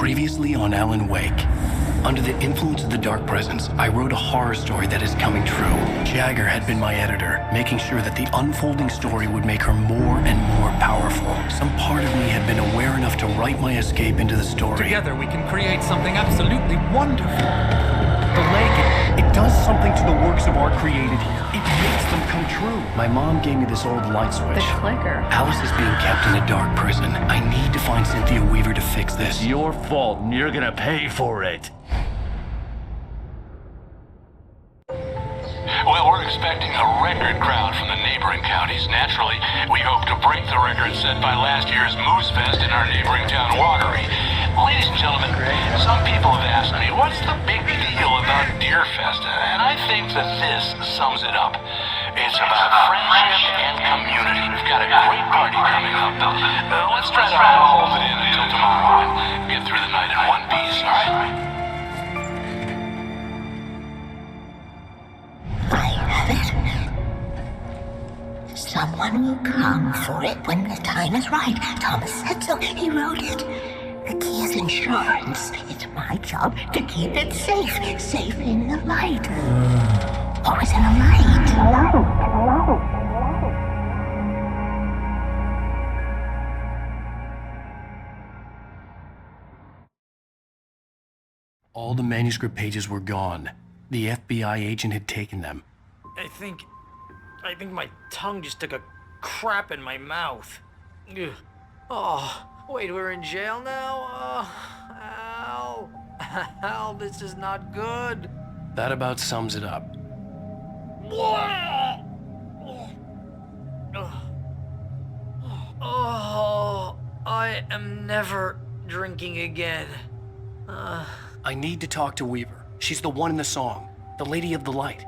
Previously on Alan Wake. Under the influence of the Dark Presence, I wrote a horror story that is coming true. Jagger had been my editor, making sure that the unfolding story would make her more and more powerful. Some part of me had been aware enough to write my escape into the story. Together we can create something absolutely wonderful. The lake, it does something to the works of art created here. It makes them come true. My mom gave me this old light switch. The clicker. Alice is being kept in a dark prison. I need to find Cynthia Weaver to fix this. It's your fault, and you're gonna pay for it. Well, we're expecting a record crowd from the neighboring counties. Naturally, we hope to break the record set by last year's Moose Fest in our neighboring town, Watery. Ladies and gentlemen, some people have asked me, what's the big deal about Deer Fest? And I think that this sums it up. It's about friendship and community. We've got a great party coming up. Let's try to hold it in until tomorrow and get through the night in one piece, all right? I have it. Someone will come for it when the time is right. Thomas said so. He wrote it. The key is insurance. It's my job to keep it safe. Safe in the light. Always in the light. All the manuscript pages were gone. The FBI agent had taken them. I think my tongue just took a crap in my mouth. Ugh. Oh, wait, we're in jail now? Al. Al, this is not good. That about sums it up. Oh, I am never drinking again. I need to talk to Weaver. She's the one in the song. The Lady of the Light.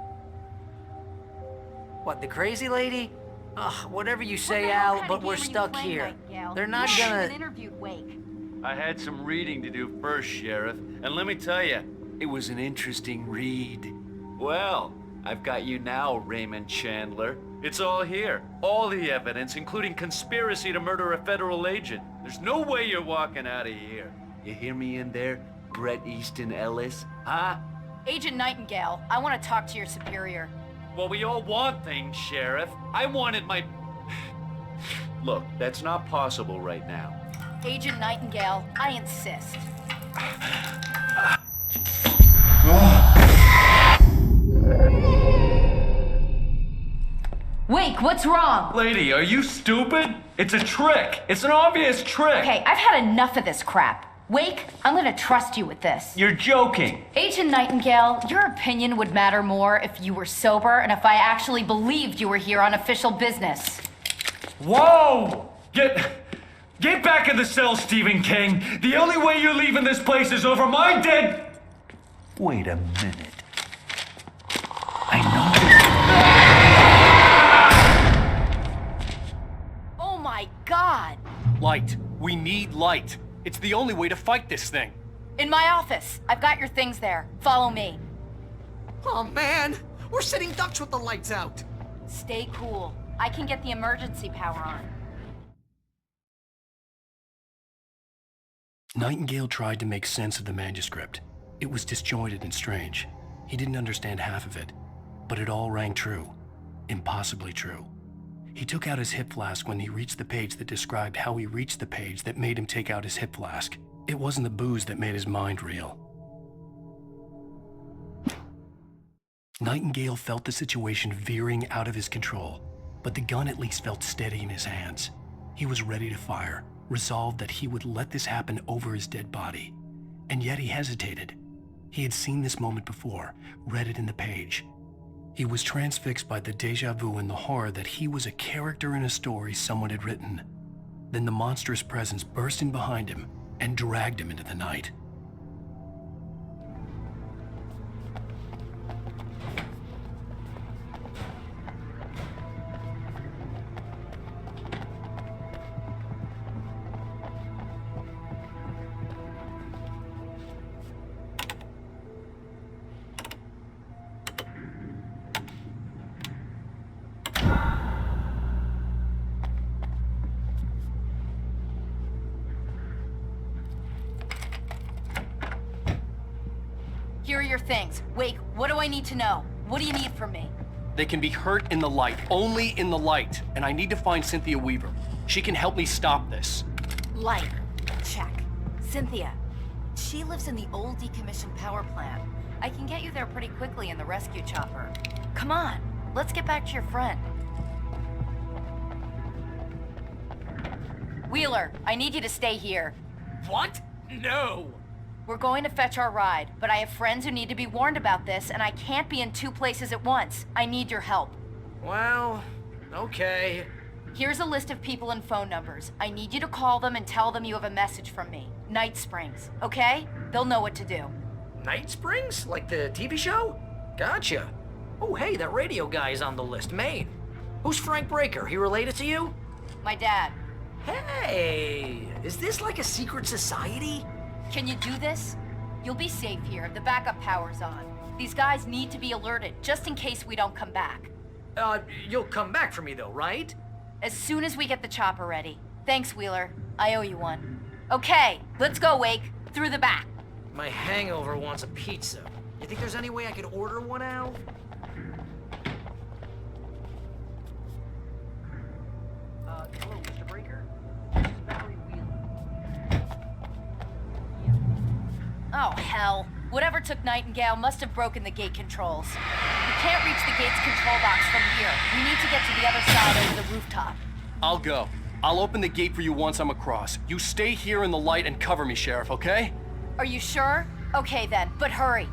What, the crazy lady? Whatever you say, Al, but we're stuck here. They're not gonna... I had some reading to do first, Sheriff, and let me tell you, it was an interesting read. Well, I've got you now, Raymond Chandler. It's all here. All the evidence, including conspiracy to murder a federal agent. There's no way you're walking out of here. You hear me in there, Bret Easton Ellis? Huh? Agent Nightingale, I want to talk to your superior. Well, we all want things, Sheriff. I wanted my... Look, that's not possible right now. Agent Nightingale, I insist. Wake, what's wrong? Lady, are you stupid? It's a trick. It's an obvious trick. Okay, I've had enough of this crap. Wake, I'm gonna trust you with this. You're joking. Agent Nightingale, your opinion would matter more if you were sober and if I actually believed you were here on official business. Whoa! Get back in the cell, Stephen King. The only way you're leaving this place is over my dead... Wait a minute. I know... Oh my God! Light. We need light. It's the only way to fight this thing. In my office. I've got your things there. Follow me. Oh man, we're sitting ducks with the lights out. Stay cool. I can get the emergency power on. Nightingale tried to make sense of the manuscript. It was disjointed and strange. He didn't understand half of it, but it all rang true. Impossibly true. He took out his hip flask when he reached the page that described how he reached the page that made him take out his hip flask. It wasn't the booze that made his mind reel. Nightingale felt the situation veering out of his control, but the gun at least felt steady in his hands. He was ready to fire, resolved that he would let this happen over his dead body. And yet he hesitated. He had seen this moment before, read it in the page. He was transfixed by the deja vu and the horror that he was a character in a story someone had written. Then the monstrous presence burst in behind him and dragged him into the night. your things. Wake, what do I need to know? What do you need from me? They can be hurt in the light, only in the light. And I need to find Cynthia Weaver. She can help me stop this. Light. Check. Cynthia. She lives in the old decommissioned power plant. I can get you there pretty quickly in the rescue chopper. Come on, let's get back to your friend. Wheeler, I need you to stay here. What? No. We're going to fetch our ride, but I have friends who need to be warned about this, and I can't be in 2 places at once. I need your help. Well, okay. Here's a list of people and phone numbers. I need you to call them and tell them you have a message from me. Night Springs, okay? They'll know what to do. Night Springs? Like the TV show? Gotcha. Oh, hey, that radio guy is on the list, Maine. Who's Frank Breaker? He related to you? My dad. Hey, is this like a secret society? Can you do this? You'll be safe here. The backup power's on. These guys need to be alerted, just in case we don't come back. You'll come back for me though, right? As soon as we get the chopper ready. Thanks, Wheeler. I owe you one. Okay, let's go, Wake. Through the back. My hangover wants a pizza. You think there's any way I could order one out? Hello, Mr. Breaker. This is Valerie Wheeler. Oh, hell. Whatever took Nightingale must have broken the gate controls. We can't reach the gate's control box from here. We need to get to the other side over the rooftop. I'll go. I'll open the gate for you once I'm across. You stay here in the light and cover me, Sheriff, okay? Are you sure? Okay then, but hurry.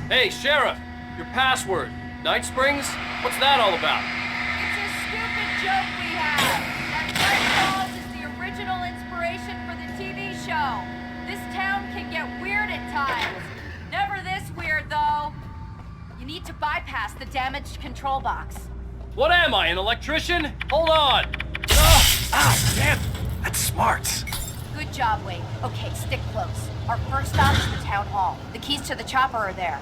Hey, Sheriff! Your password. Night Springs? What's that all about? It's a stupid joke we have. That Fred Falls is the original inspiration for the TV show. This town can get weird at times. Never this weird, though. You need to bypass the damaged control box. What am I, an electrician? Hold on! Ah, damn! That's smart. Good job, Wade. Okay, stick close. Our first stop is the town hall. The keys to the chopper are there.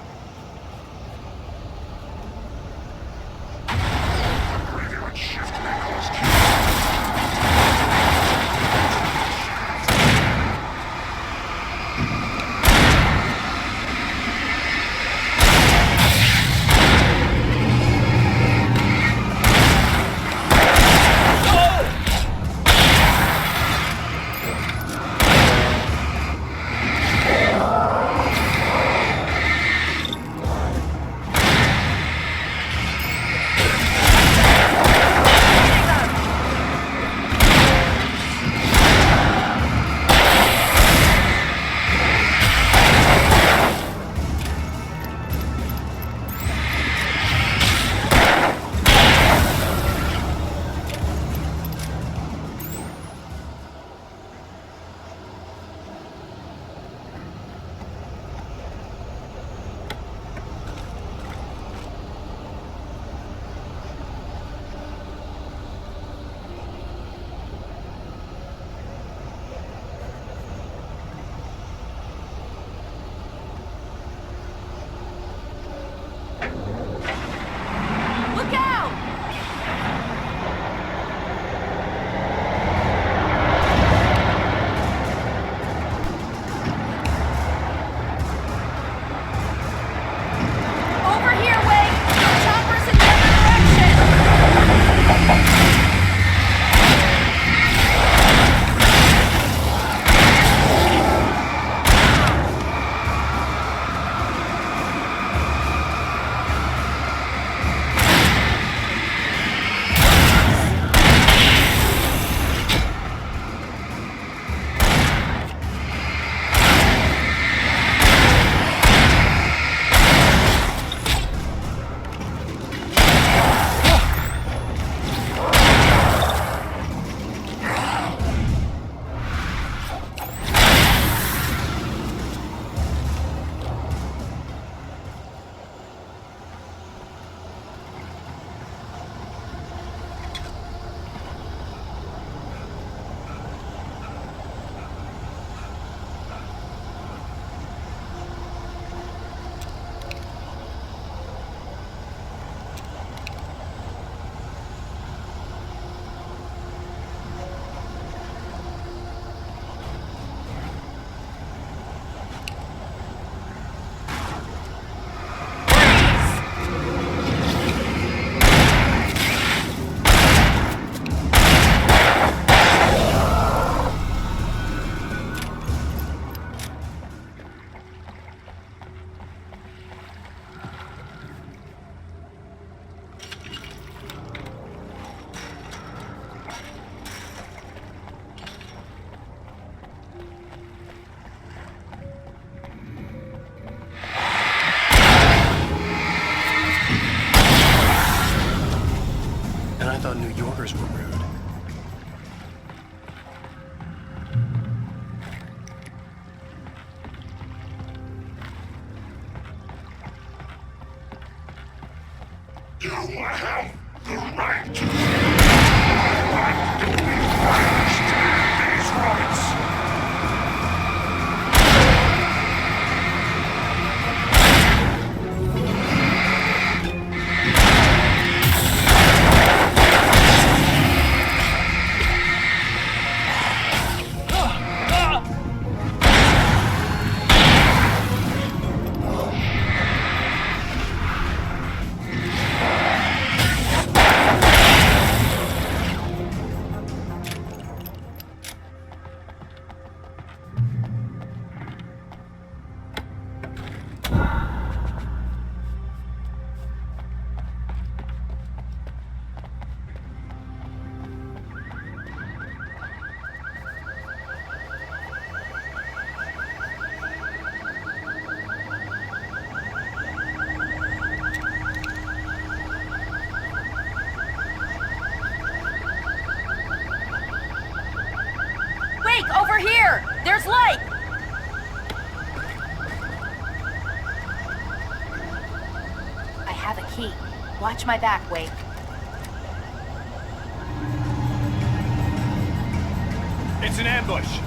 Yorkers were rude. You have the right. These rights. Wake, over here! There's light! I have a key. Watch my back, Wake. It's an ambush.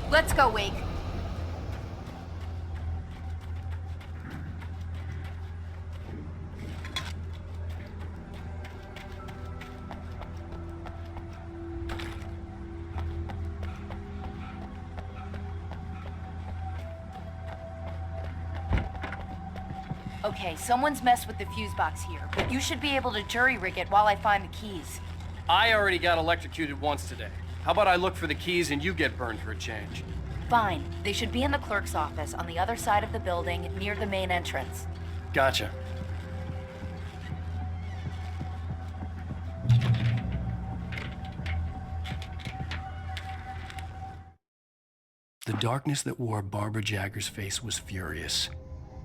Let's go, Wake. Okay, someone's messed with the fuse box here, but you should be able to jury-rig it while I find the keys. I already got electrocuted once today. How about I look for the keys and you get burned for a change? Fine. They should be in the clerk's office on the other side of the building, near the main entrance. Gotcha. The darkness that wore Barbara Jagger's face was furious.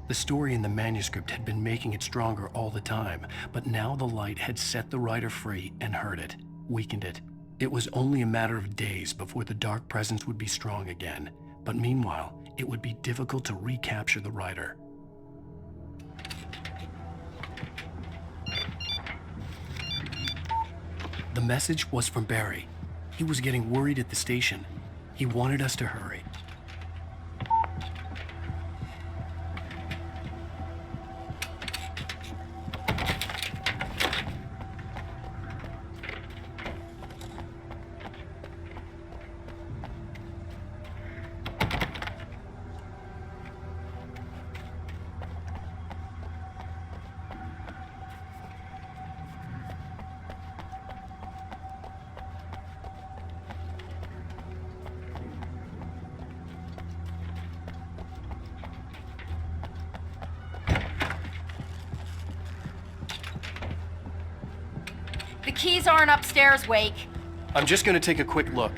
The story in the manuscript had been making it stronger all the time, but now the light had set the writer free and hurt it, weakened it. It was only a matter of days before the dark presence would be strong again, but meanwhile, it would be difficult to recapture the writer. The message was from Barry. He was getting worried at the station. He wanted us to hurry. The keys aren't upstairs, Wake. I'm just gonna take a quick look.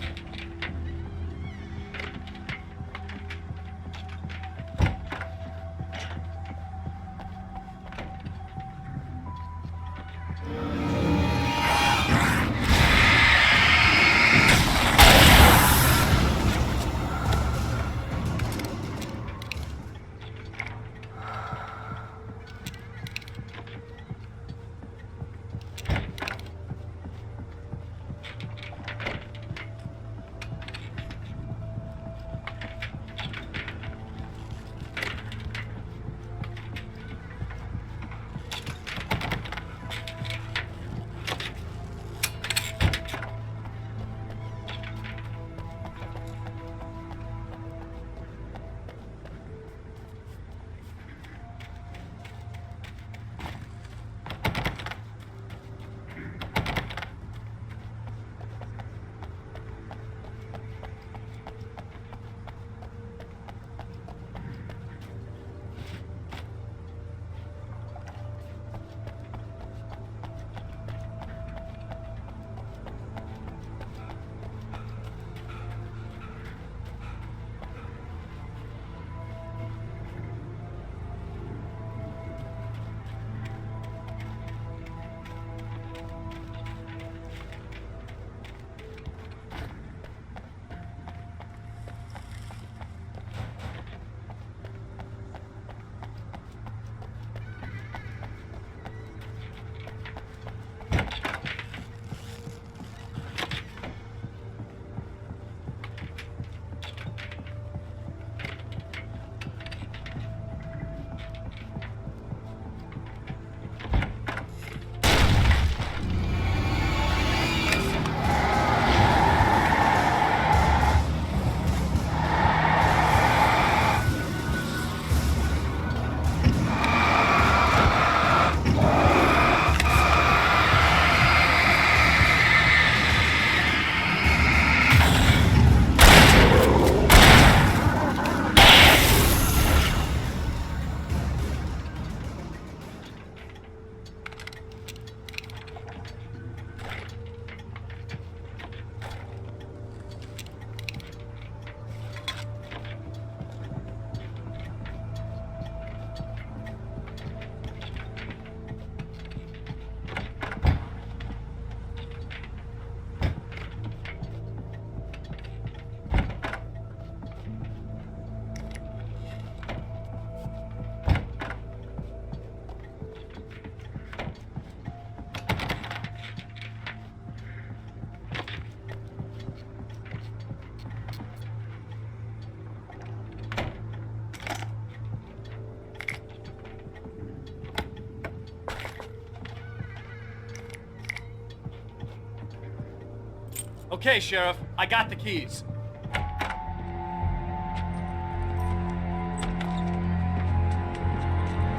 Okay, Sheriff, I got the keys.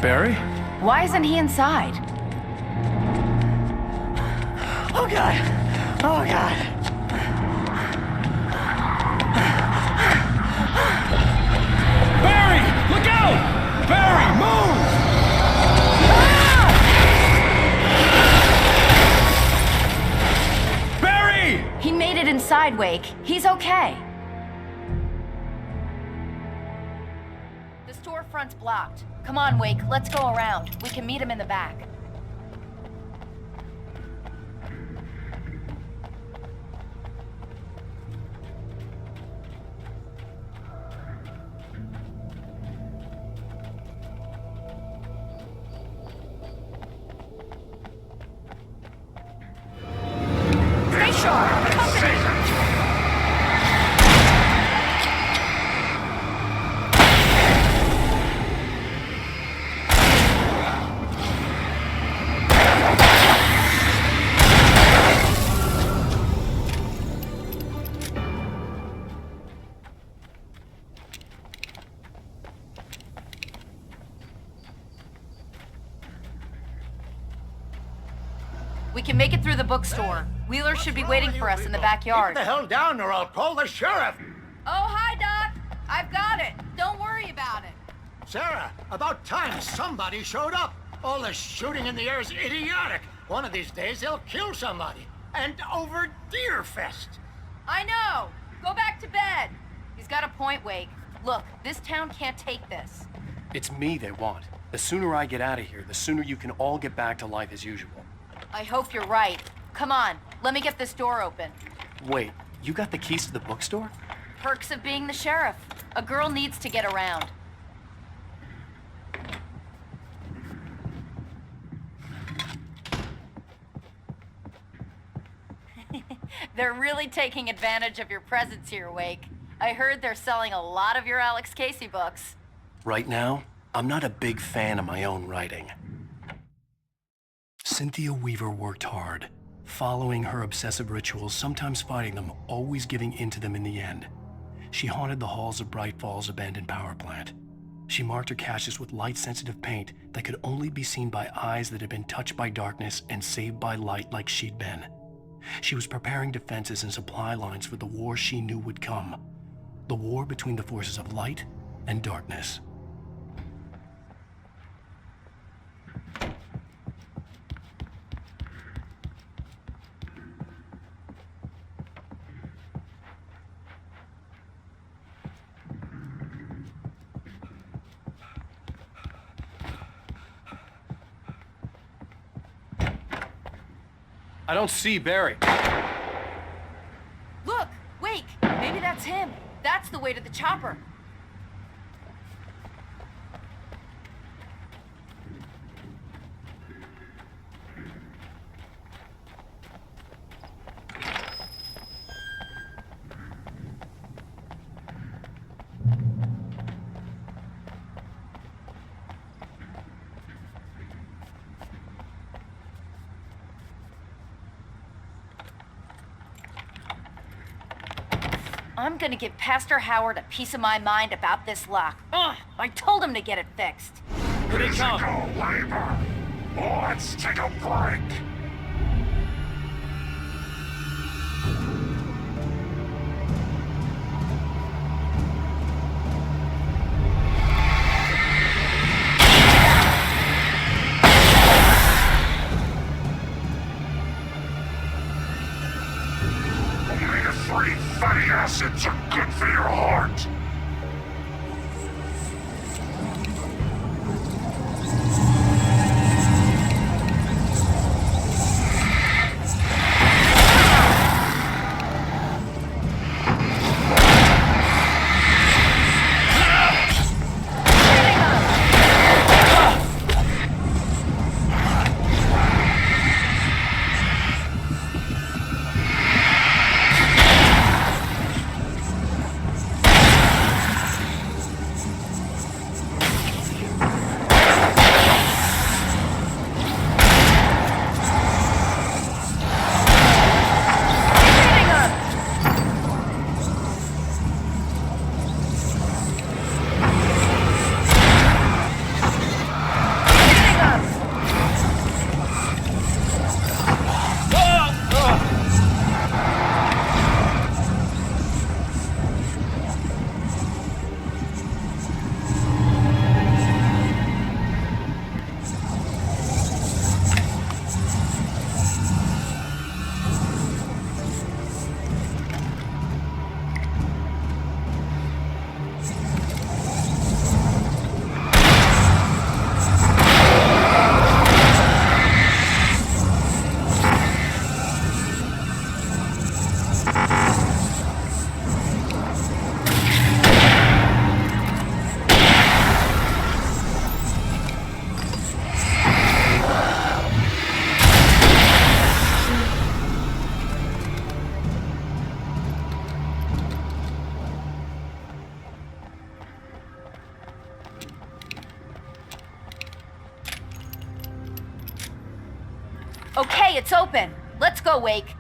Barry? Why isn't he inside? Oh, God. Oh, God. Barry! Look out! Barry, move! Barry! He made it inside, Wake. He's okay. The storefront's blocked. Come on, Wake. Let's go around. We can meet him in the back. Stay sharp. Company. We can make it through the bookstore. Wheeler should be waiting for us in the backyard. Keep the hell down or I'll call the sheriff. Oh, hi, Doc. I've got it. Don't worry about it. Sarah, about time somebody showed up. All this shooting in the air is idiotic. One of these days, they'll kill somebody. And over Deerfest. I know! Go back to bed! He's got a point, Wake. Look, this town can't take this. It's me they want. The sooner I get out of here, the sooner you can all get back to life as usual. I hope you're right. Come on, let me get this door open. Wait, you got the keys to the bookstore? Perks of being the sheriff. A girl needs to get around. They're really taking advantage of your presence here, Wake. I heard they're selling a lot of your Alex Casey books. Right now, I'm not a big fan of my own writing. Cynthia Weaver worked hard, following her obsessive rituals, sometimes fighting them, always giving in to them in the end. She haunted the halls of Bright Falls abandoned power plant. She marked her caches with light-sensitive paint that could only be seen by eyes that had been touched by darkness and saved by light like she'd been. She was preparing defenses and supply lines for the war she knew would come. The war between the forces of light and darkness. I don't see Barry. Look! Wake! Maybe that's him. That's the way to the chopper. I'm gonna give Pastor Howard a piece of my mind about this lock. Ugh! I told him to get it fixed. Here they come. Physical labor. Let's take a break. Omega-3 fatty acids are good for your heart. Okay, it's open. Let's go, Wake.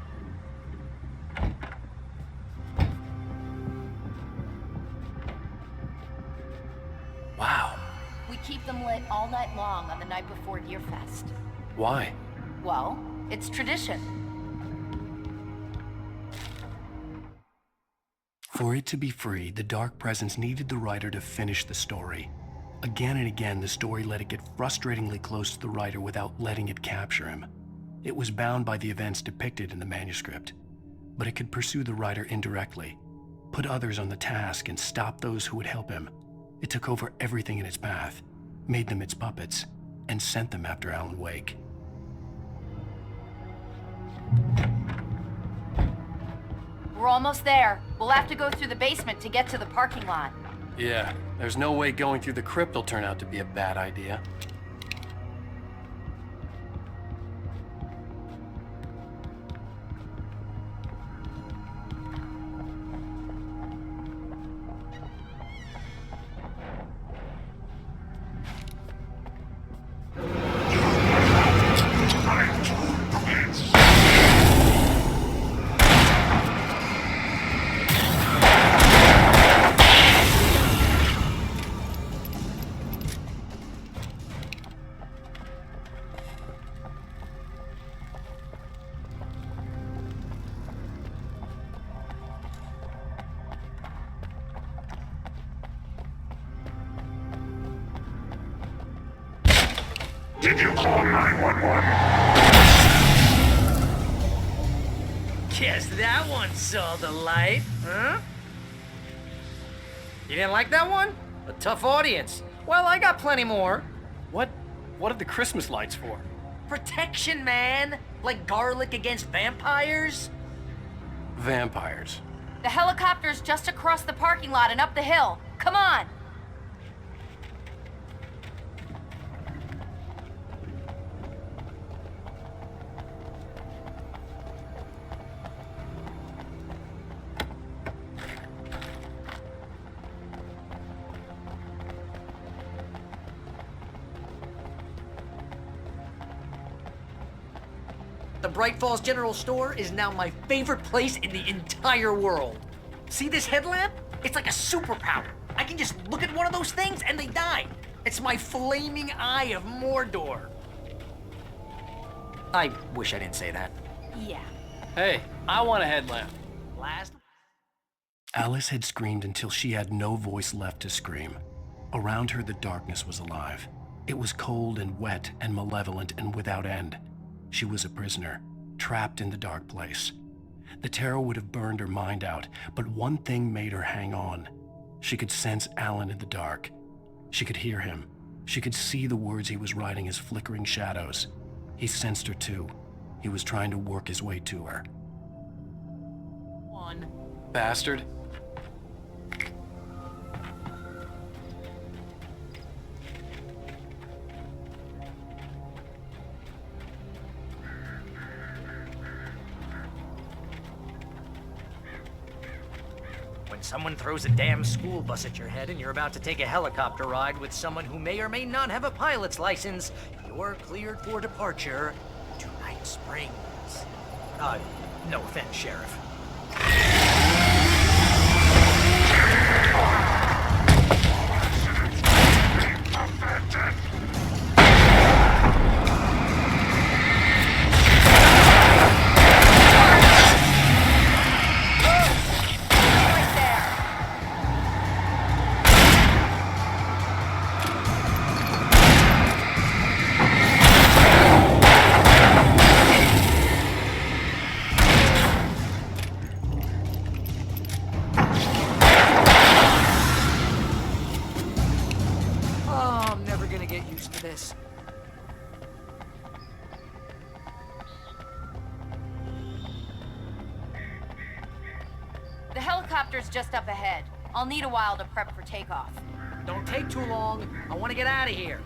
Wow. We keep them lit all night long on the night before Deerfest. Why? Well, it's tradition. For it to be free, the Dark Presence needed the writer to finish the story. Again and again, the story let it get frustratingly close to the writer without letting it capture him. It was bound by the events depicted in the manuscript, but it could pursue the writer indirectly, put others on the task, and stop those who would help him. It took over everything in its path, made them its puppets, and sent them after Alan Wake. We're almost there. We'll have to go through the basement to get to the parking lot. Yeah, there's no way going through the crypt will turn out to be a bad idea. Did you call 911? Guess that one saw the light, huh? You didn't like that one? A tough audience. Well, I got plenty more. What are the Christmas lights for? Protection, man. Like garlic against vampires. Vampires. The helicopter's just across the parking lot and up the hill. Come on! The Bright Falls General Store is now my favorite place in the entire world. See this headlamp? It's like a superpower. I can just look at one of those things and they die. It's my flaming eye of Mordor. I wish I didn't say that. Yeah. Hey, I want a headlamp. Last? Alice had screamed until she had no voice left to scream. Around her, the darkness was alive. It was cold and wet and malevolent and without end. She was a prisoner, trapped in the dark place. The terror would have burned her mind out, but one thing made her hang on. She could sense Alan in the dark. She could hear him. She could see the words he was writing as flickering shadows. He sensed her too. He was trying to work his way to her. One. Bastard. When someone throws a damn school bus at your head and you're about to take a helicopter ride with someone who may or may not have a pilot's license, you're cleared for departure to Night Springs. No offense, Sheriff. The helicopter's just up ahead. I'll need a while to prep for takeoff. Don't take too long. I want to get out of here.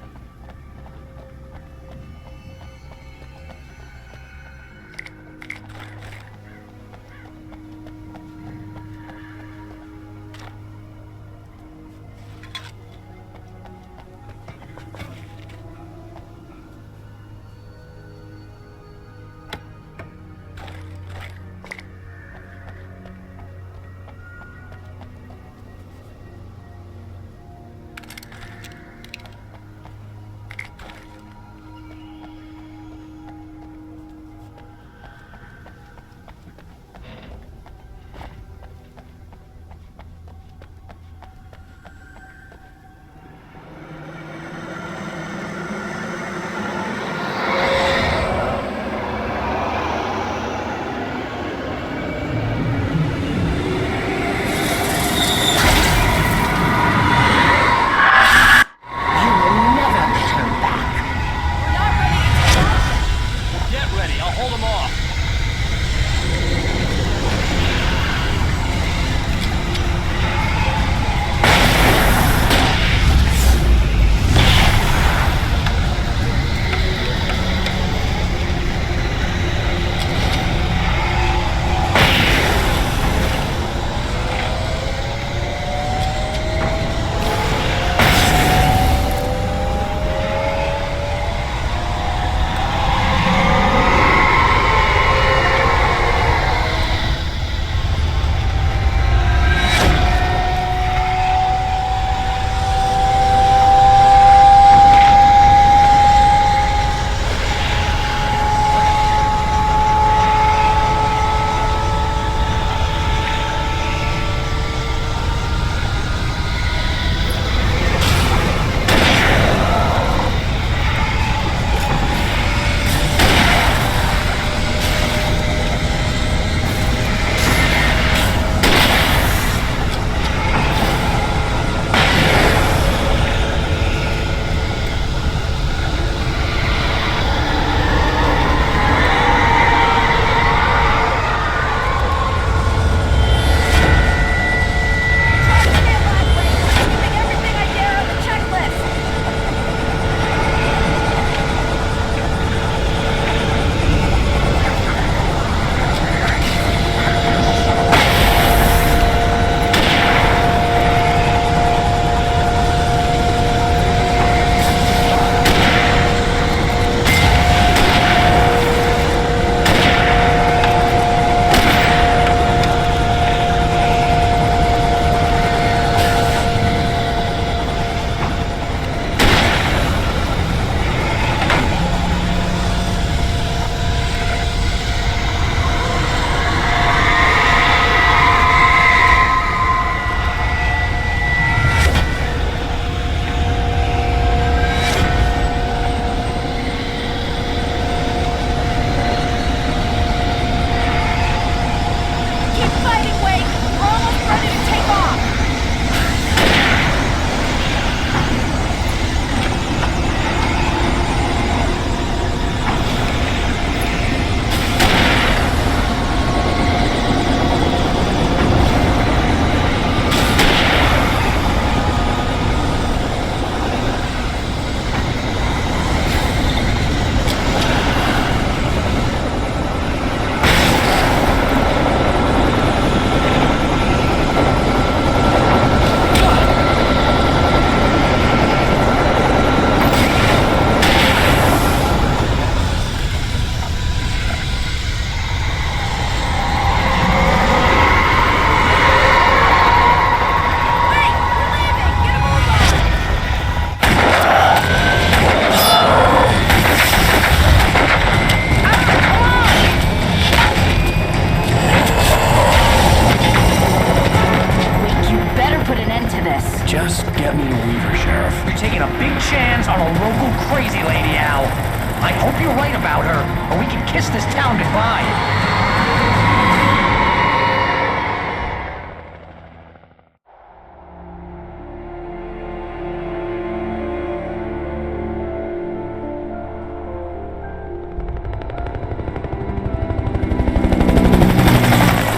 about her, or we can kiss this town goodbye.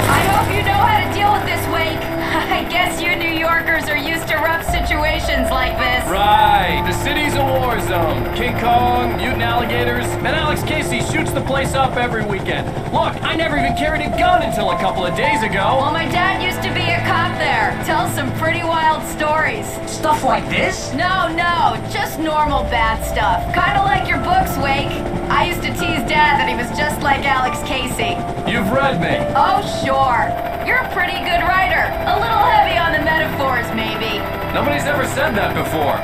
I hope you know how to deal with this, Wake. I guess you New Yorkers are used to rough situations like this. Right, the city's a war zone. King Kong, mutant alligators, and Alex Casey shoots the place up every weekend. Look, I never even carried a gun until a couple of days ago. Well, my dad used to be a cop there. Tells some pretty wild stories. Stuff like this? No, just normal bad stuff. Kinda like your books, Wake. I used to tease Dad that he was just like Alex Casey. You've read me. Oh, sure. You're a pretty good writer. A little heavy on the metaphors, maybe. Nobody's ever said that before.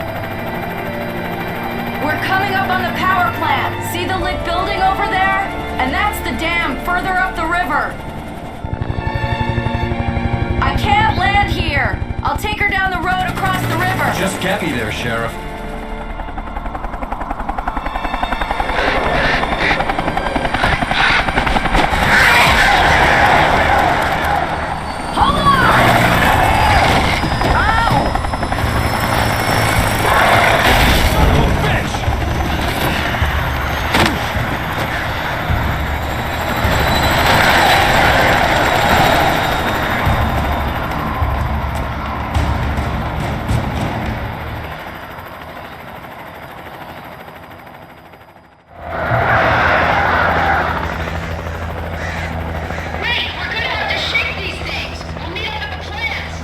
We're coming up on the power plant. See the lit building over there? And that's the dam further up the river. I can't land here. I'll take her down the road across the river. Just get me there, Sheriff. Hold on! Wait, we're gonna have to shake these things. We'll meet up at the plants.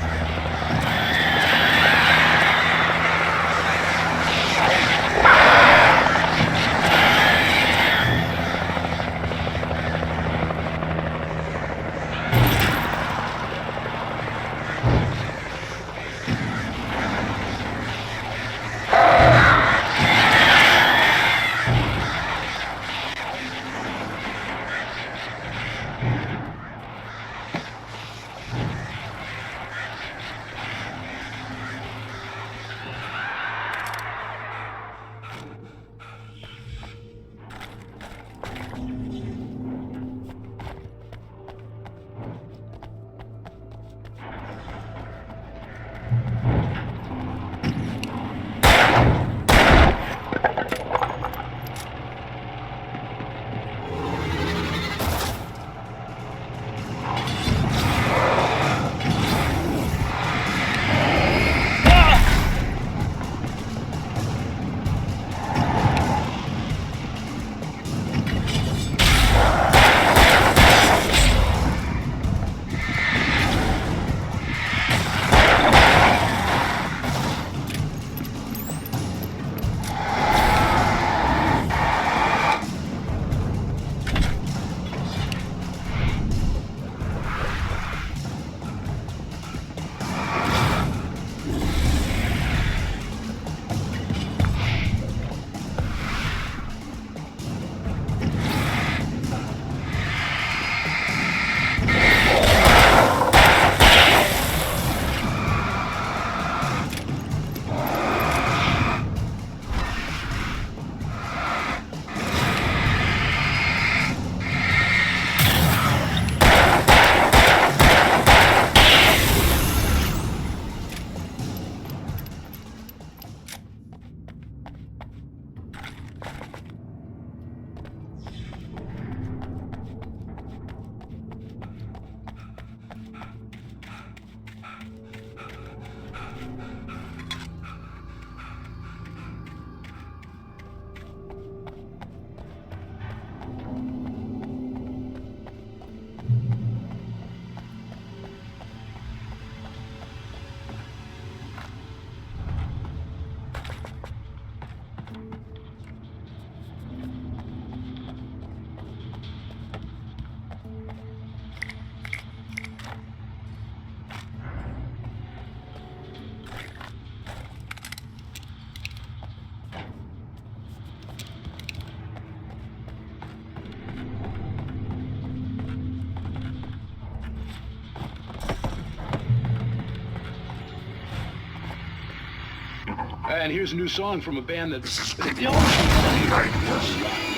And here's a new song from a band that... The old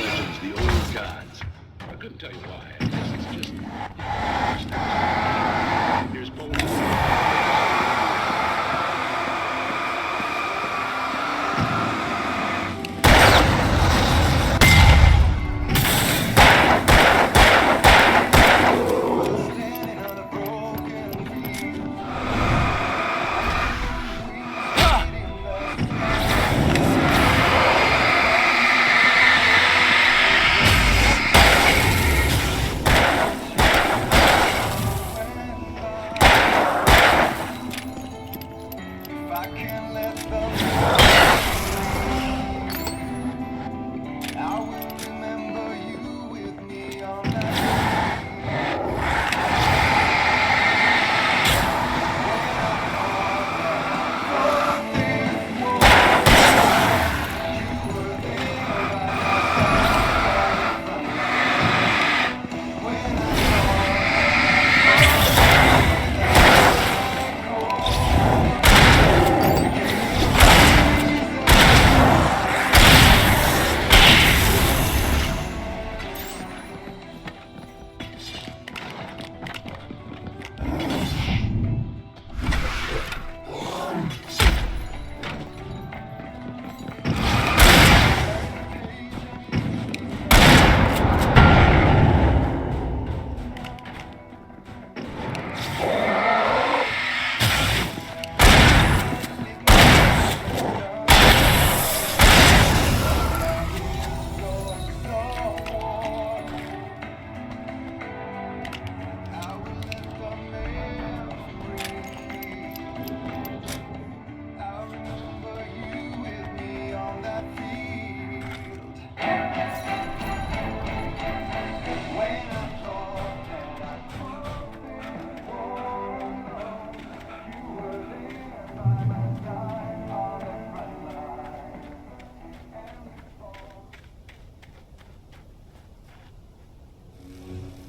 legends, the old gods. I couldn't tell you why. I guess it's just... Here's Poland.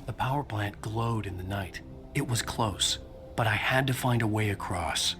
The power plant glowed in the night. It was close, but I had to find a way across.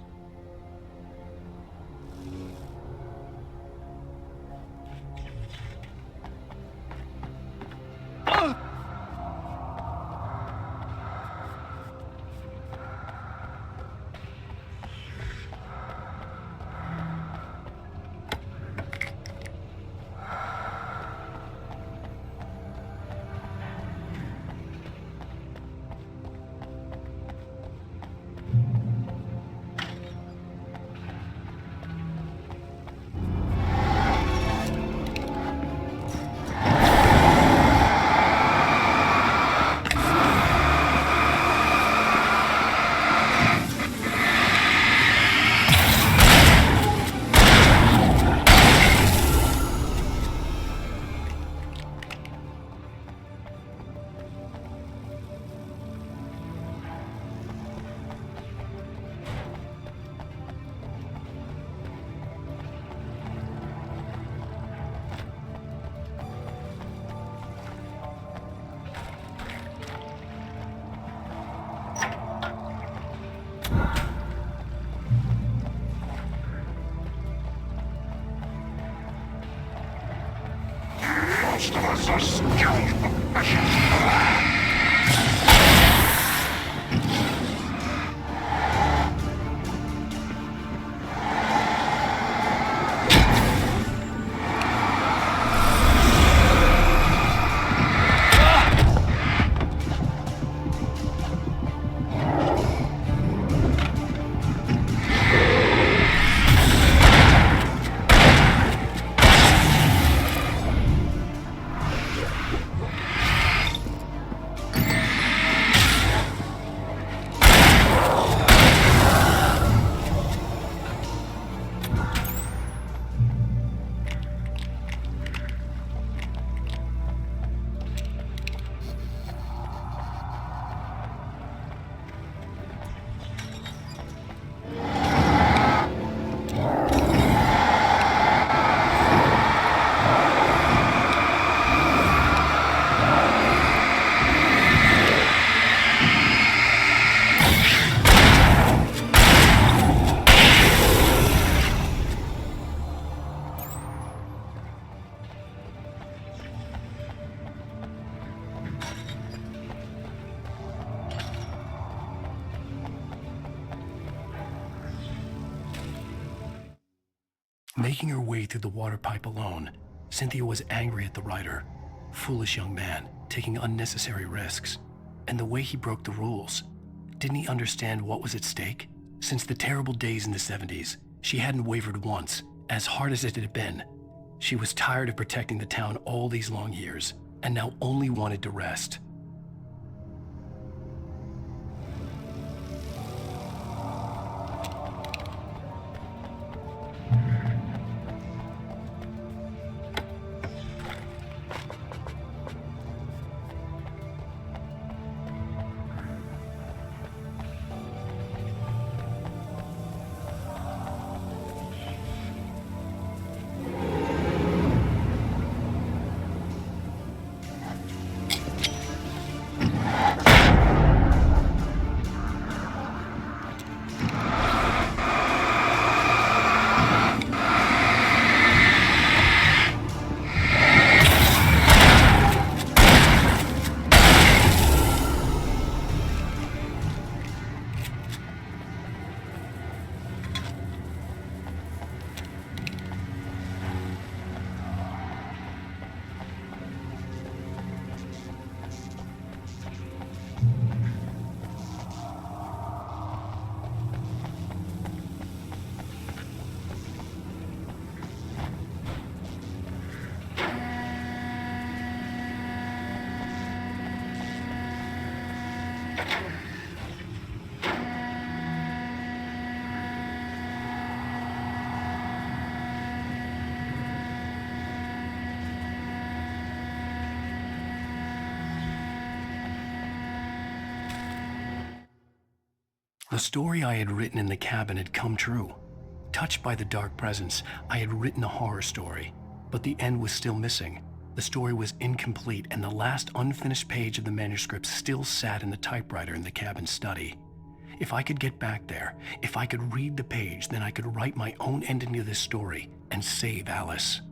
Most of us are skilled professionals. Making her way through the water pipe alone, Cynthia was angry at the writer. Foolish young man, taking unnecessary risks. And the way he broke the rules. Didn't he understand what was at stake? Since the terrible days in the 70s, she hadn't wavered once, as hard as it had been. She was tired of protecting the town all these long years, and now only wanted to rest. The story I had written in the cabin had come true. Touched by the dark presence, I had written a horror story, but the end was still missing. The story was incomplete, and the last unfinished page of the manuscript still sat in the typewriter in the cabin study. If I could get back there, if I could read the page, then I could write my own ending to this story and save Alice.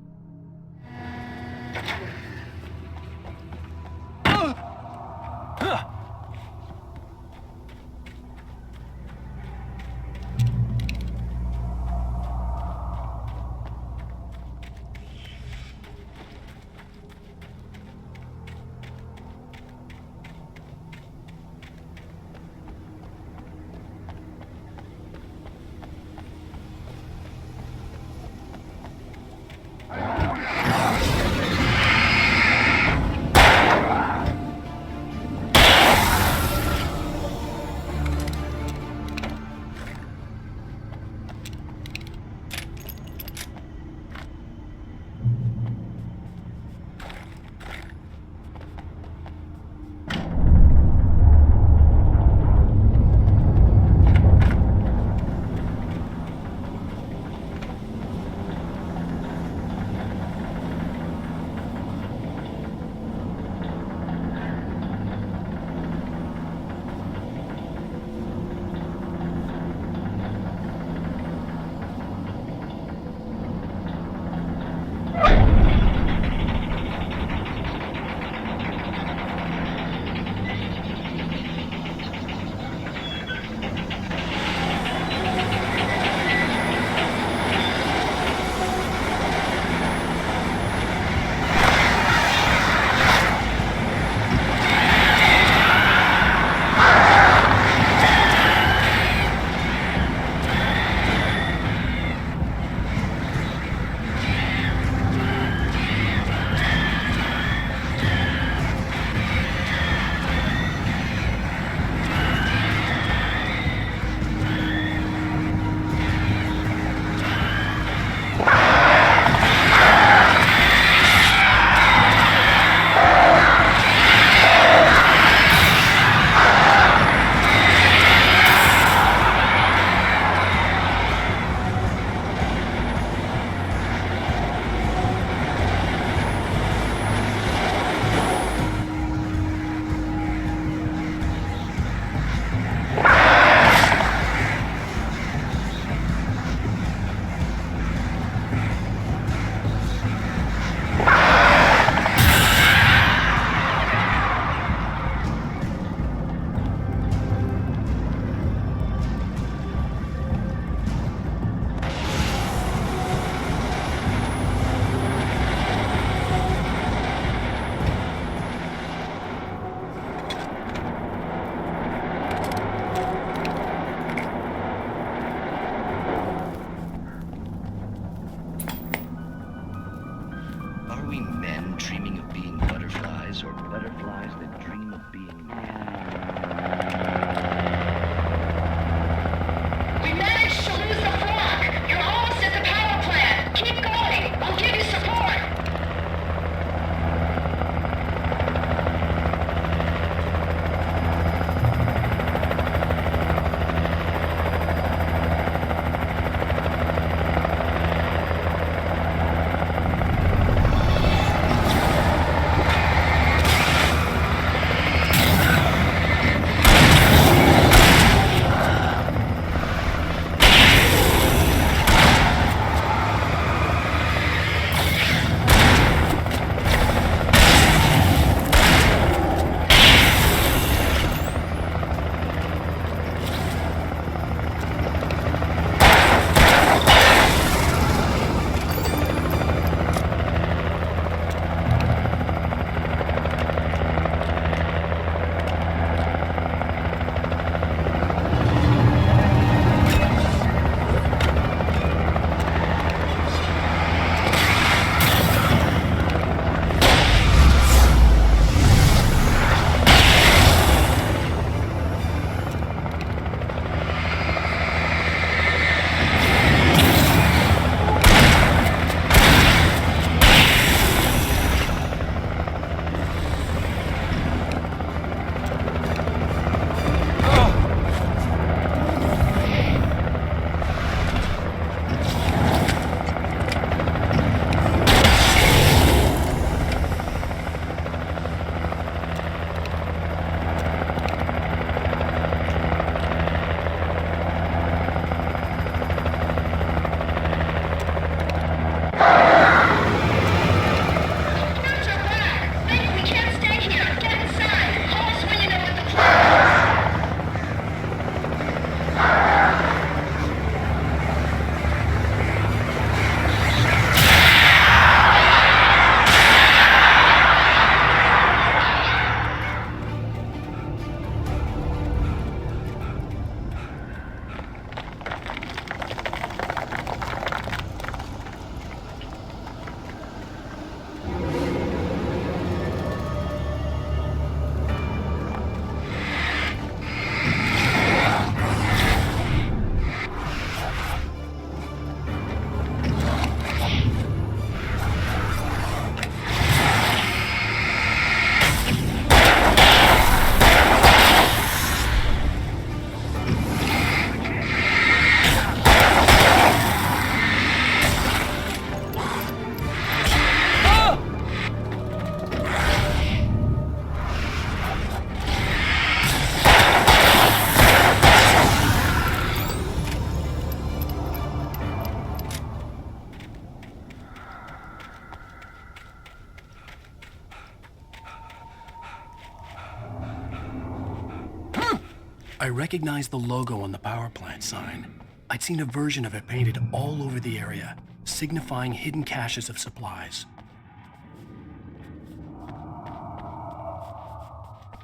I recognized the logo on the power plant sign. I'd seen a version of it painted all over the area, signifying hidden caches of supplies.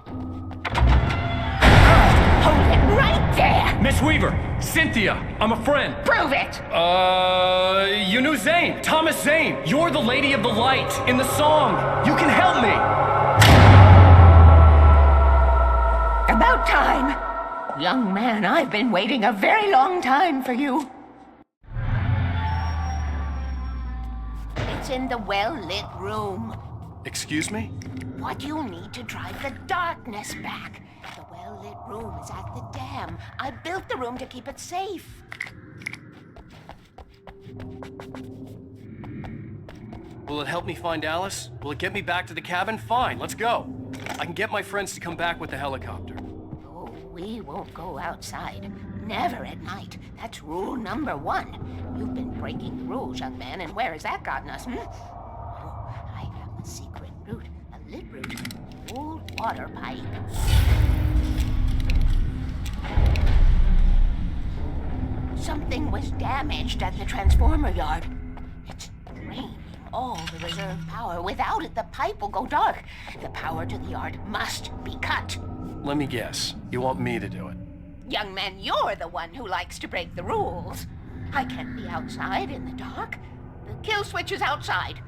Hold it right there! Miss Weaver, Cynthia, I'm a friend. Prove it! You knew Zane, Thomas Zane. You're the Lady of the Light in the song. You can help me. About time. Young man, I've been waiting a very long time for you. It's in the well-lit room. Excuse me? What you need to drive the darkness back. The well-lit room is at the dam. I built the room to keep it safe. Will it help me find Alice? Will it get me back to the cabin? Fine, let's go. I can get my friends to come back with the helicopter. Oh, we won't go outside. Never at night. That's rule number 1. You've been breaking the rules, young man, and where has that gotten us, Oh, I have a secret route. A lit route. Old water pipe. Something was damaged at the transformer yard. It's draining all the reserve power. Without it, the pipe will go dark. The power to the yard must be cut. Let me guess. You want me to do it? Young man, you're the one who likes to break the rules. I can't be outside in the dark. The kill switch is outside.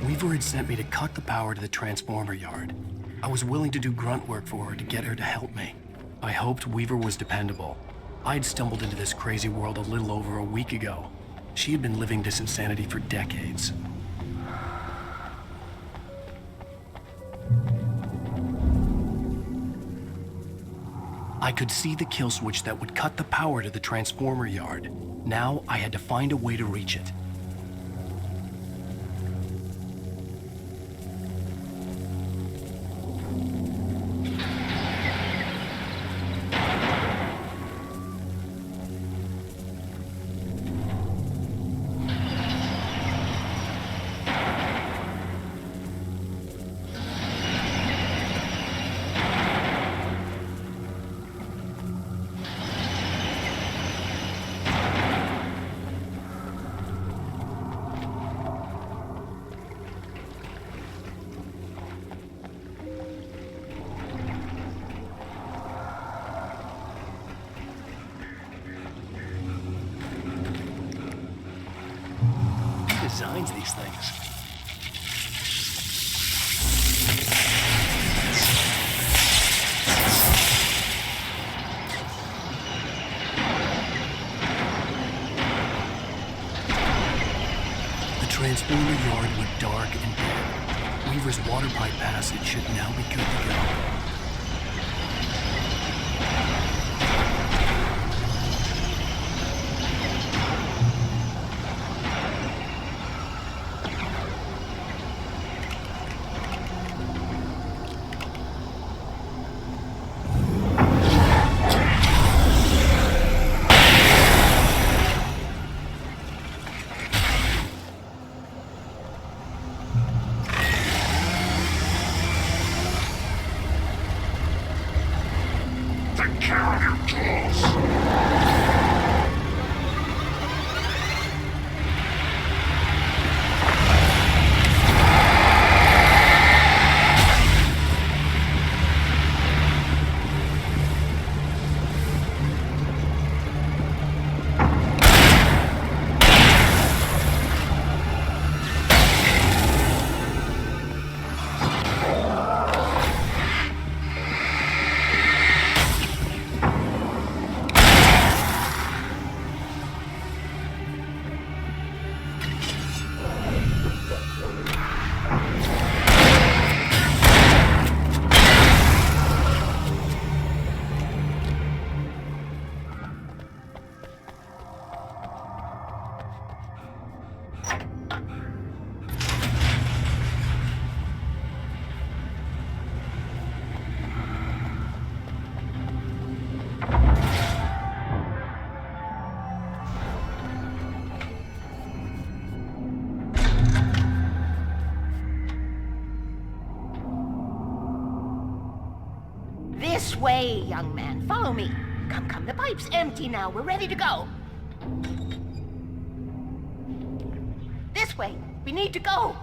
Weaver had sent me to cut the power to the transformer yard. I was willing to do grunt work for her to get her to help me. I hoped Weaver was dependable. I'd stumbled into this crazy world a little over a week ago. She had been living this insanity for decades. I could see the kill switch that would cut the power to the transformer yard. Now I had to find a way to reach it. Designs these things. The transformer yard looked dark and dead. Weaver's water pipe passage should now be good to go. way, young man. Follow me. Come, the pipe's empty now. We're ready to go. This way. We need to go.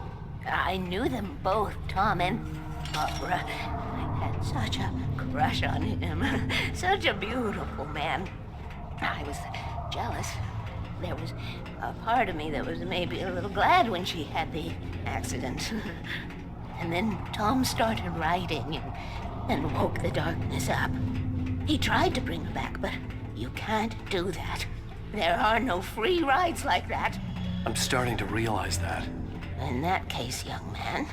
I knew them both, Tom and Barbara. I had such a crush on him. Such a beautiful man. I was jealous. There was a part of me that was maybe a little glad when she had the accident. And then Tom started writing and woke the darkness up. He tried to bring her back, but you can't do that. There are no free rides like that. I'm starting to realize that. In that case, young man,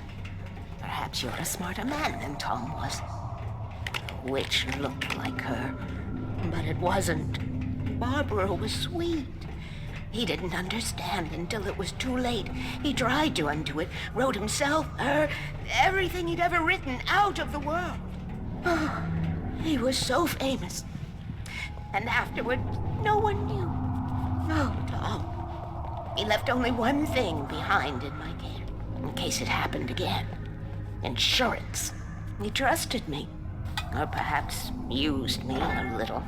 perhaps you're a smarter man than Tom was. The witch looked like her, but it wasn't. Barbara was sweet. He didn't understand until it was too late. He tried to undo it, wrote himself, her, everything he'd ever written out of the world. Oh, he was so famous. And afterward, no one knew. Oh, Tom. He left only one thing behind in my care, in case it happened again. Insurance. He trusted me. Or perhaps used me a little.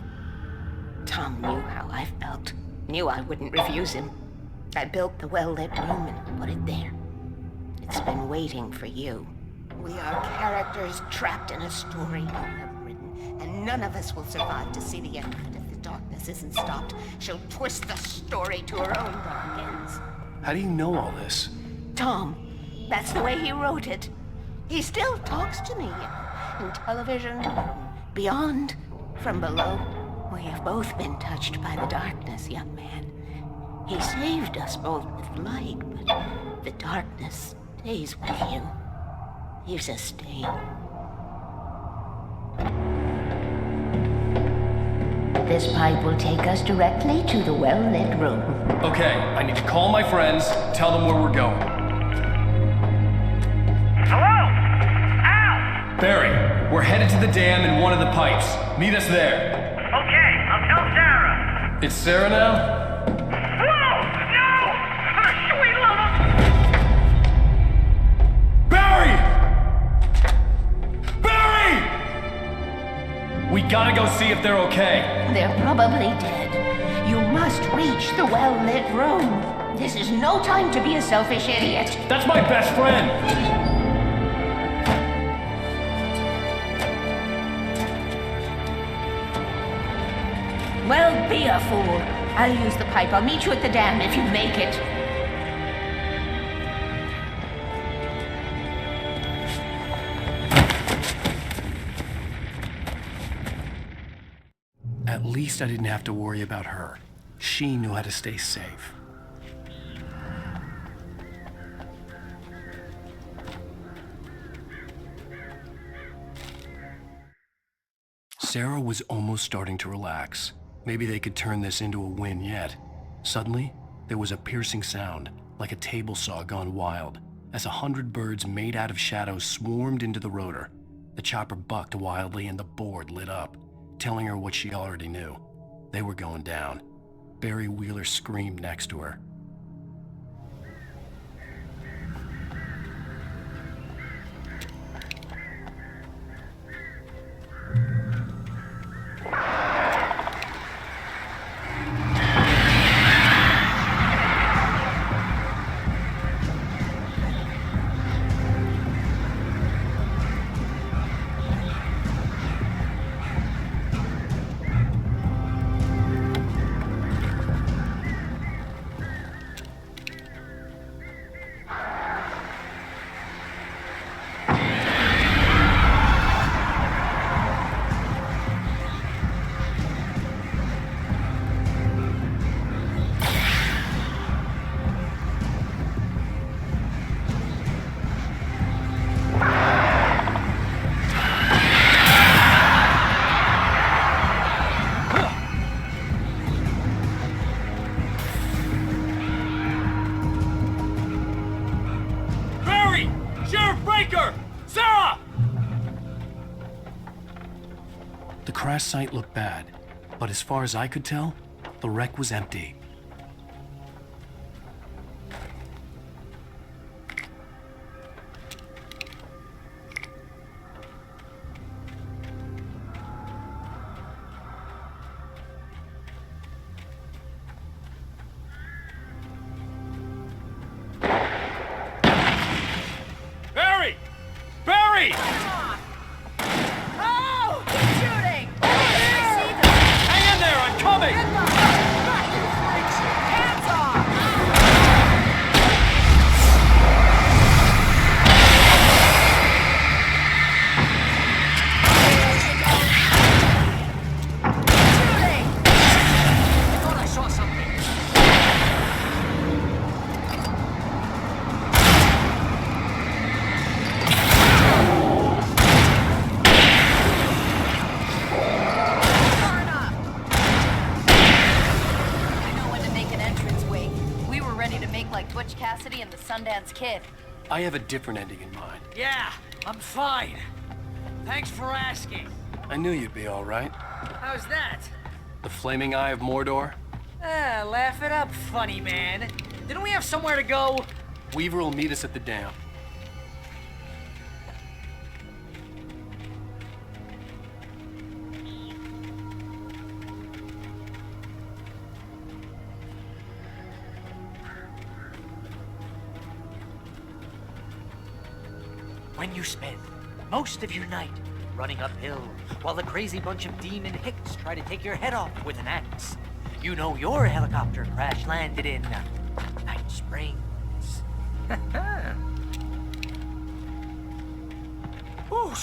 Tom knew how I felt. Knew I wouldn't refuse him. I built the well-lit room and put it there. It's been waiting for you. We are characters trapped in a story you have written, and none of us will survive to see the end of it if the darkness isn't stopped. She'll twist the story to her own dark ends. How do you know all this? Tom, that's the way he wrote it. He still talks to me. In television, from beyond, from below. We have both been touched by the darkness, young man. He saved us both with light, but the darkness stays with you. Leaves a stain. This pipe will take us directly to the well-lit room. Okay, I need to call my friends, tell them where we're going. Hello? Al! Barry, we're headed to the dam in one of the pipes. Meet us there. Okay, I'll tell Sarah. It's Sarah now? Whoa! No! Sweet love! Barry! Barry! We gotta go see if they're okay. They're probably dead. You must reach the well-lit room. This is no time to be a selfish idiot. That's my best friend! Well, be a fool. I'll use the pipe. I'll meet you at the dam if you make it. At least I didn't have to worry about her. She knew how to stay safe. Sarah was almost starting to relax. Maybe they could turn this into a win yet. Suddenly, there was a piercing sound, like a table saw gone wild, as 100 birds made out of shadows swarmed into the rotor. The chopper bucked wildly and the board lit up, telling her what she already knew. They were going down. Barry Wheeler screamed next to her. The crash site looked bad, but as far as I could tell, the wreck was empty. Hurry! Oh! Keep shooting! I see them! Hang in there, I'm coming! Hands off! Shooting! I thought I saw something. Far enough. I know when to make an entrance, Wake. We were ready to make like Butch Cassidy and the Sundance Kid. I have a different ending in mind. Yeah, I'm fine. Thanks for asking. I knew you'd be all right. How's that? The flaming eye of Mordor? Laugh it up, funny man. Didn't we have somewhere to go? Weaver will meet us at the dam. When you spend most of your night running uphill while the crazy bunch of demon hicks try to take your head off with an axe, you know your helicopter crash landed in Night Springs. Oh,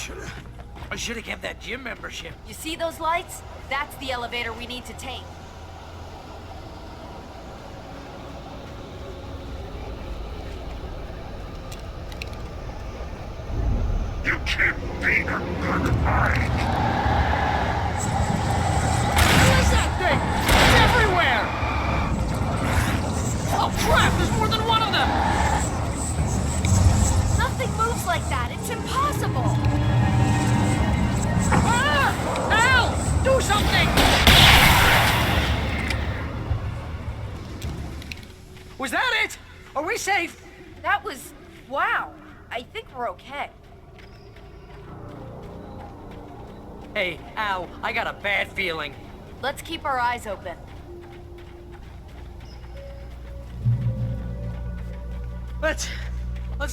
I should have kept that gym membership. You see those lights? That's the elevator we need to take. You can't beat a good fight. What is that thing? It's everywhere! Oh crap, there's more than one of them! Nothing moves like that. It's impossible. Ah! Al! Do something! Was that it? Are we safe? That was... wow. I think we're okay. Hey, Al, I got a bad feeling. Let's keep our eyes open. Let's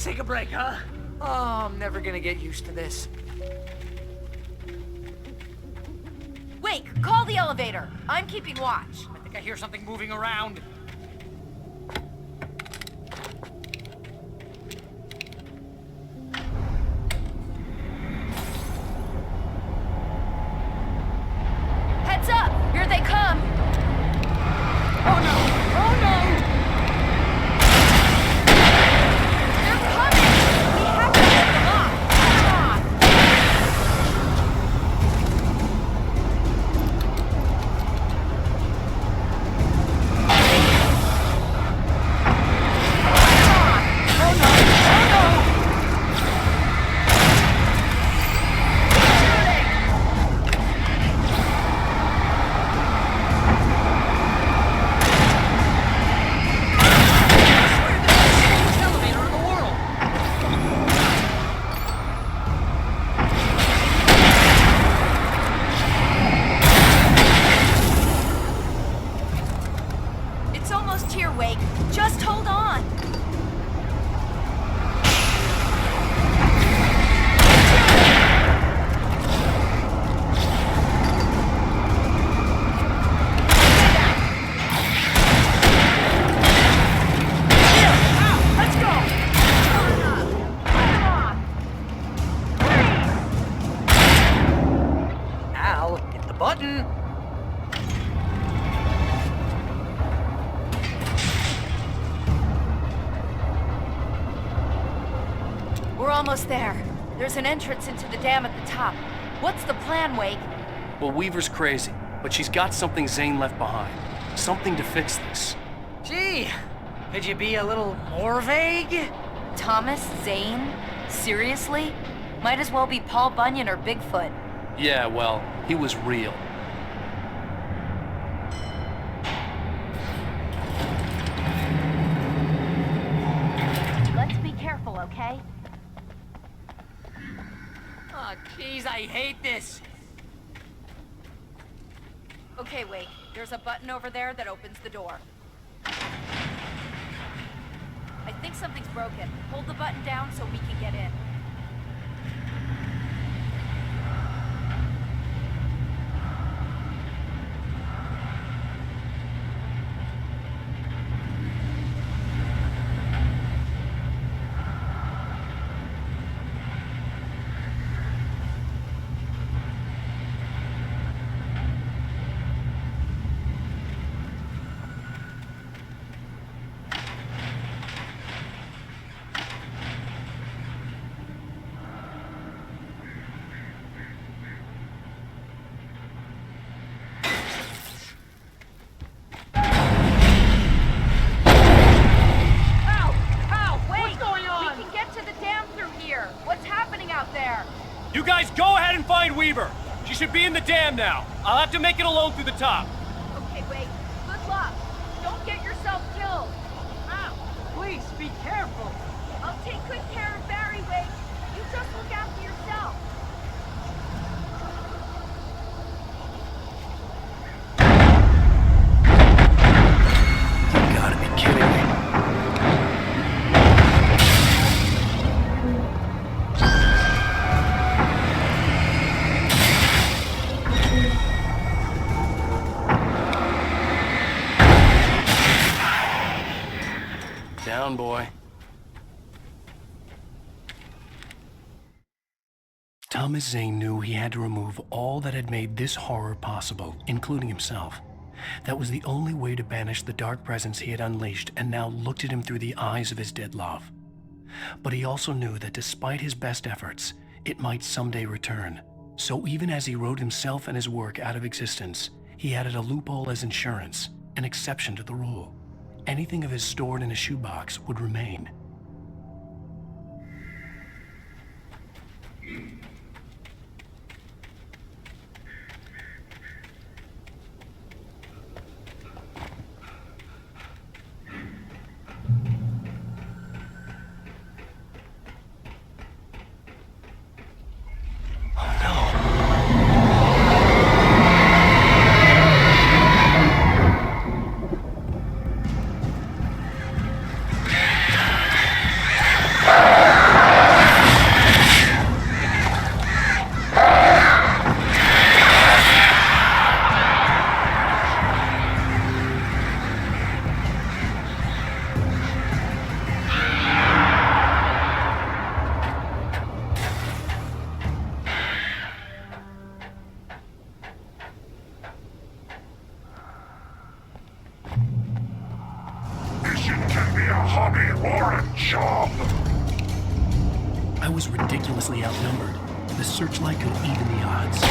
take a break, huh? Oh, I'm never gonna get used to this. Wake, call the elevator. I'm keeping watch. I think I hear something moving around. Heads up! Here they come! Oh no! Oh no! They're coming! We have to get them off! Come on! It's almost here, Wake. Just hold on. Let's go! Al, hit the button. We're almost there. There's an entrance into the dam at the top. What's the plan, Wake? Well, Weaver's crazy, but she's got something Zane left behind. Something to fix this. Gee, could you be a little more vague? Thomas Zane? Seriously? Might as well be Paul Bunyan or Bigfoot. Yeah, well, he was real. Let's be careful, okay? Oh, jeez, I hate this. Okay, Wake. There's a button over there that opens the door. I think something's broken. Hold the button down so we can get in. Weaver. She should be in the dam now. I'll have to make it alone through the top. Okay, wait. Good luck. Don't get yourself killed. Ow! Please, be careful. I'll take good care of Barry, Wade. You just look after yourself. You gotta be kidding me. Down, boy. Thomas Zane knew he had to remove all that had made this horror possible, including himself. That was the only way to banish the dark presence he had unleashed and now looked at him through the eyes of his dead love. But he also knew that despite his best efforts, it might someday return. So even as he wrote himself and his work out of existence, he added a loophole as insurance, an exception to the rule. Anything of his stored in a shoebox would remain. I was ridiculously outnumbered. The searchlight could even the odds.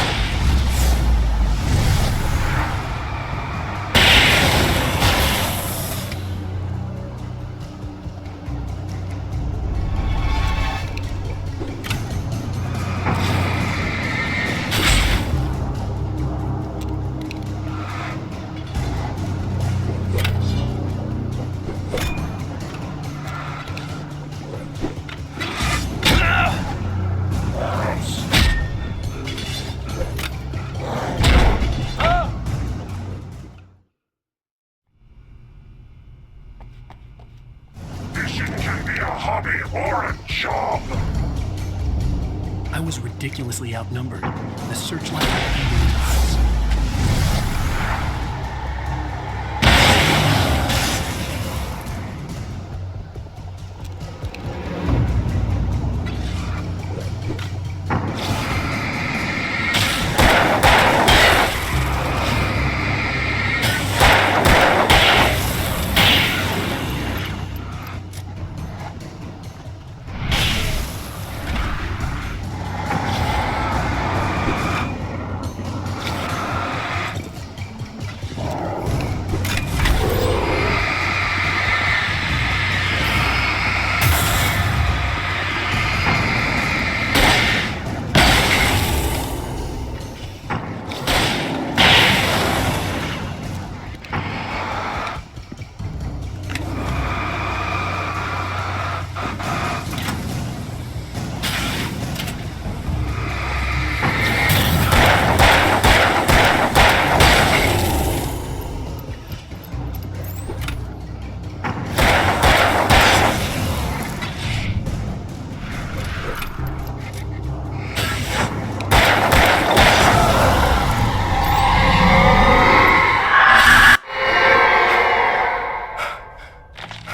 I was ridiculously outnumbered. The searchlight could even the odds.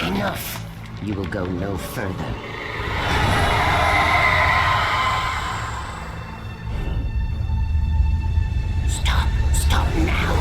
Enough. You will go no further. Stop now.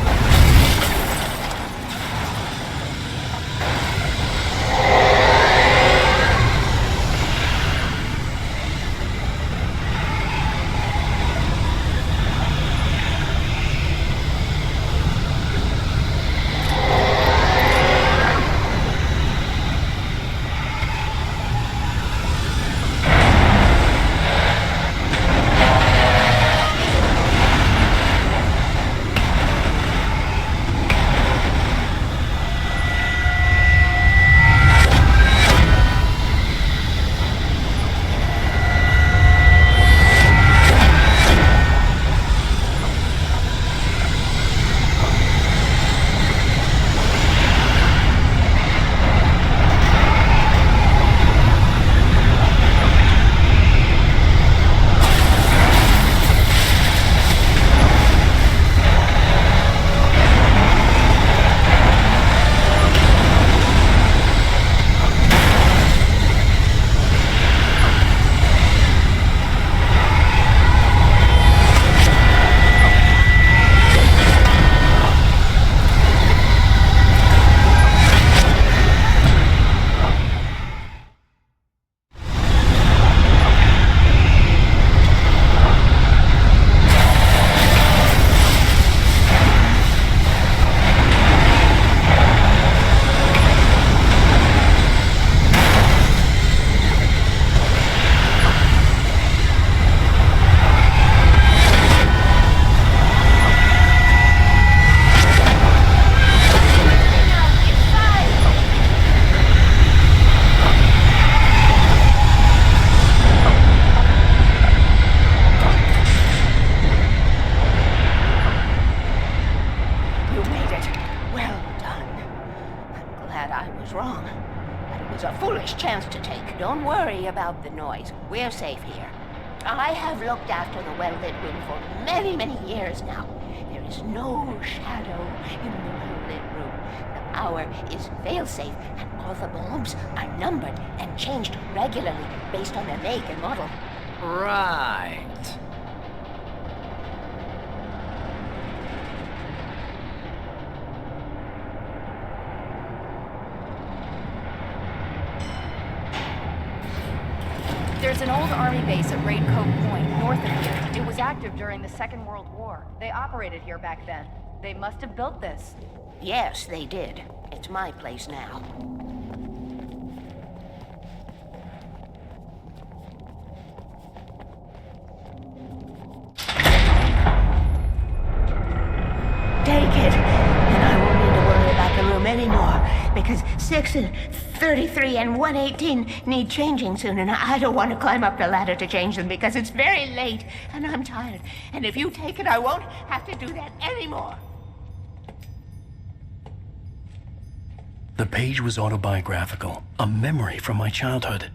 It was a foolish chance to take. Don't worry about the noise. We're safe here. I have looked after the well-lit room for many, many years now. There is no shadow in the well-lit room. The power is fail-safe, and all the bulbs are numbered and changed regularly based on their make and model. Right. There's an old army base at Raid Cove Point, north of here. It was active during the Second World War. They operated here back then. They must have built this. Yes, they did. It's my place now. Take it, and I won't need to worry about the room anymore, because 6 and 33 and 118 need changing soon, and I don't want to climb up the ladder to change them because it's very late, and I'm tired. And if you take it, I won't have to do that anymore. The page was autobiographical, a memory from my childhood.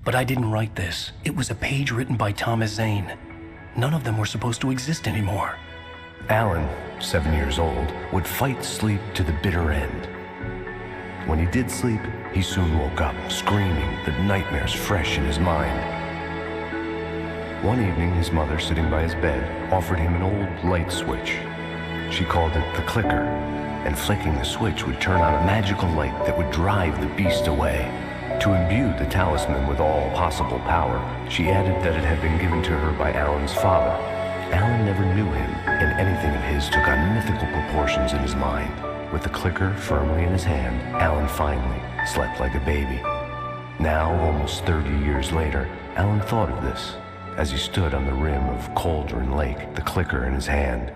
But I didn't write this. It was a page written by Thomas Zane. None of them were supposed to exist anymore. Alan, 7 years old, would fight sleep to the bitter end. When he did sleep, he soon woke up, screaming, the nightmares fresh in his mind. One evening, his mother, sitting by his bed, offered him an old light switch. She called it the clicker, and flicking the switch would turn on a magical light that would drive the beast away. To imbue the talisman with all possible power, she added that it had been given to her by Alan's father. Alan never knew him, and anything of his took on mythical proportions in his mind. With the clicker firmly in his hand, Alan finally slept like a baby. Now, almost 30 years later, Alan thought of this as he stood on the rim of Cauldron Lake, the clicker in his hand.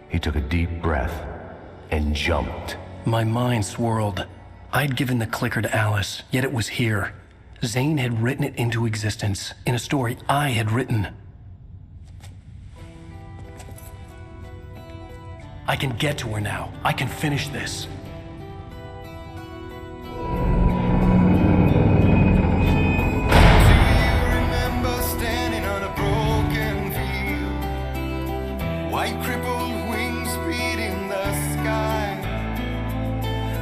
He took a deep breath and jumped. My mind swirled. I'd given the clicker to Alice, yet it was here. Zane had written it into existence in a story I had written. I can get to her now. I can finish this. White crippled wings beating the sky,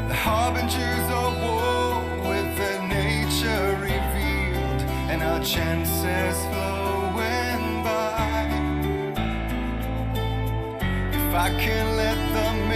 the harbingers of war with their nature revealed, and our chances flowing by. If I can let them